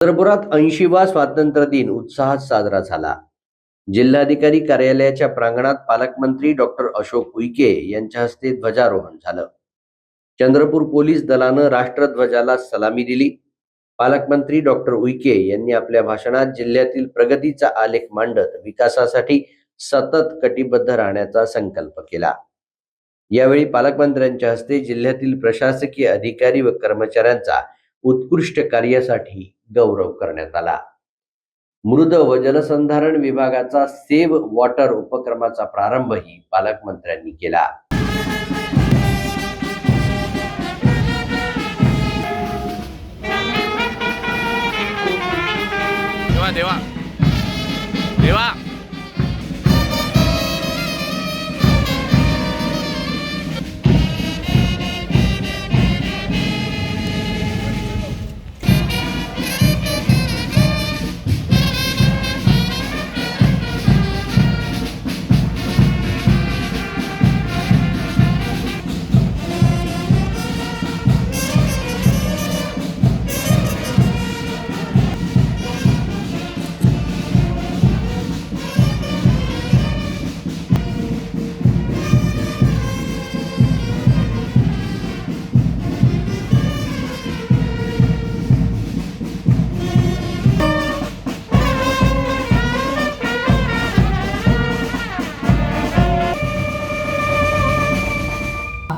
चंद्रपुरात 80वा स्वातंत्र्य दिन उत्साहात साजरा झाला. जिल्हाधिकारी कार्यालयाच्या प्रांगणात पालकमंत्री डॉक्टर अशोक उईके यांच्या हस्ते ध्वजारोहण झालं. चंद्रपूर पोलीस दलानं राष्ट्रध्वजाला सलामी दिली. पालकमंत्री डॉक्टर उईके यांनी आपल्या भाषणात जिल्ह्यातील प्रगतीचा आलेख मांडत विकासासाठी सतत कटिबद्ध राहण्याचा संकल्प केला. यावेळी पालकमंत्र्यांच्या हस्ते जिल्ह्यातील प्रशासकीय अधिकारी व कर्मचाऱ्यांचा उत्कृष्ट कार्यासाठी गौरव करण्यात आला. मृद व जलसंधारण विभागाचा सेव्ह वॉटर उपक्रमाचा प्रारंभही पालकमंत्र्यांनी केला. देवा देवा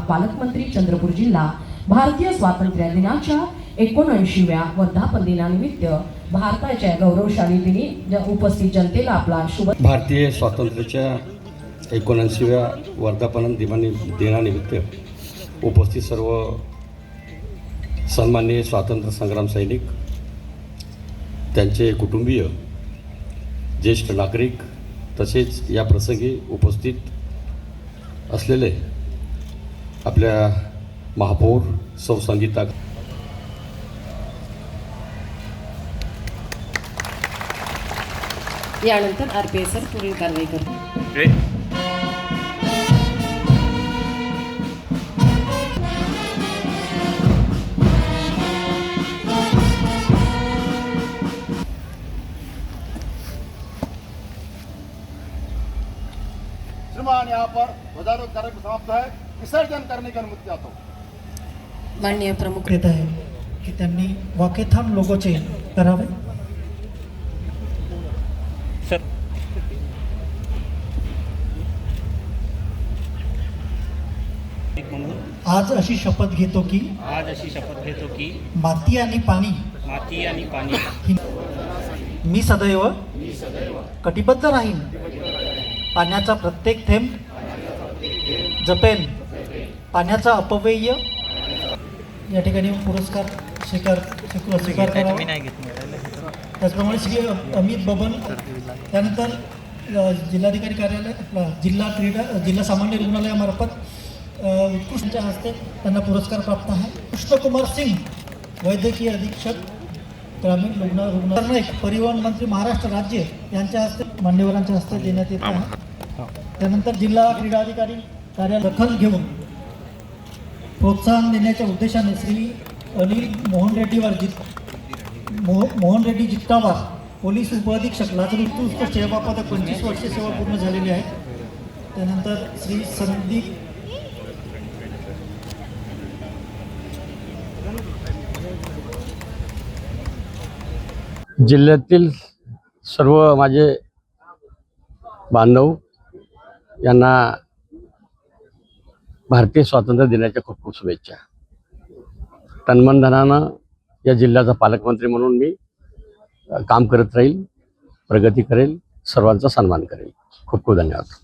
पालकमंत्री चंद्रपूर जिल्हा भारतीय स्वातंत्र्य दिनाच्या 79व्या वर्धापन दिनानिमित्त भारताच्या गौरवशाली दिनी उपस्थित जनतेला आपला शुभ. भारतीय स्वातंत्र्याच्या 79व्या वर्धापन दिनानिमित्त उपस्थित सर्व सन्माननीय स्वातंत्र्य संग्राम सैनिक, त्यांचे कुटुंबीय, ज्येष्ठ नागरिक तसेच या प्रसंगी उपस्थित असलेले आपल्या महापौर सौ संगीता, यानंतर आरपीएसआर पुढील कारवाई करते. श्रीमान यहाँ पर ध्वजारोहण कार्यक्रम समाप्त है. विसर्जन करने की अनुमति चाहता हूँ. माननीय प्रमुख येत आहे की त्यांनी वॉकेथॉन लोगोचे करावे. सर आज अशी शपथ घेतो की माती आणि पाणी मी सदैव कटिबद्ध राहीन. पाण्याचा प्रत्येक थेंब जपेन. पाण्याचा अपव्यय. या ठिकाणी पुरस्कार स्वीकार करावा. त्याचप्रमाणे श्री अमित बबन, त्यानंतर जिल्हाधिकारी कार्यालय, जिल्हा सामान्य रुग्णालयामार्फत उत्कृष्टच्या हस्ते त्यांना पुरस्कार प्राप्त आहे. कृष्णकुमार सिंग, वैद्यकीय अधीक्षक, ग्रामीण रुग्णालय, परिवहन मंत्री महाराष्ट्र राज्य यांच्या हस्ते, मान्यवरांच्या हस्ते देण्यात येत आहे. त्यानंतर जिल्हा क्रीडा अधिकारी कार्यालय दखल घेऊन प्रोत्साहन देण्याच्या उद्देशाने श्री अनिल मोहन रेड्डी जिट्टावार, पोलीस उपअधीक्षक, लाचलुचपत उत्कृष्ट सेवा पदक 25 वर्षे सेवा पूर्ण झालेली आहे. त्यानंतर श्री संदीप जिल्ह्यातील सर्व माझे बांधव यांना भारतीय स्वातंत्र्य दिनाच्या खूप खूप शुभेच्छा. तन्मनधनानं या जिल्ह्याचा पालकमंत्री म्हणून मी काम करत राहील, प्रगती करेल, सर्वांचा सन्मान करेल. खूप खूप धन्यवाद.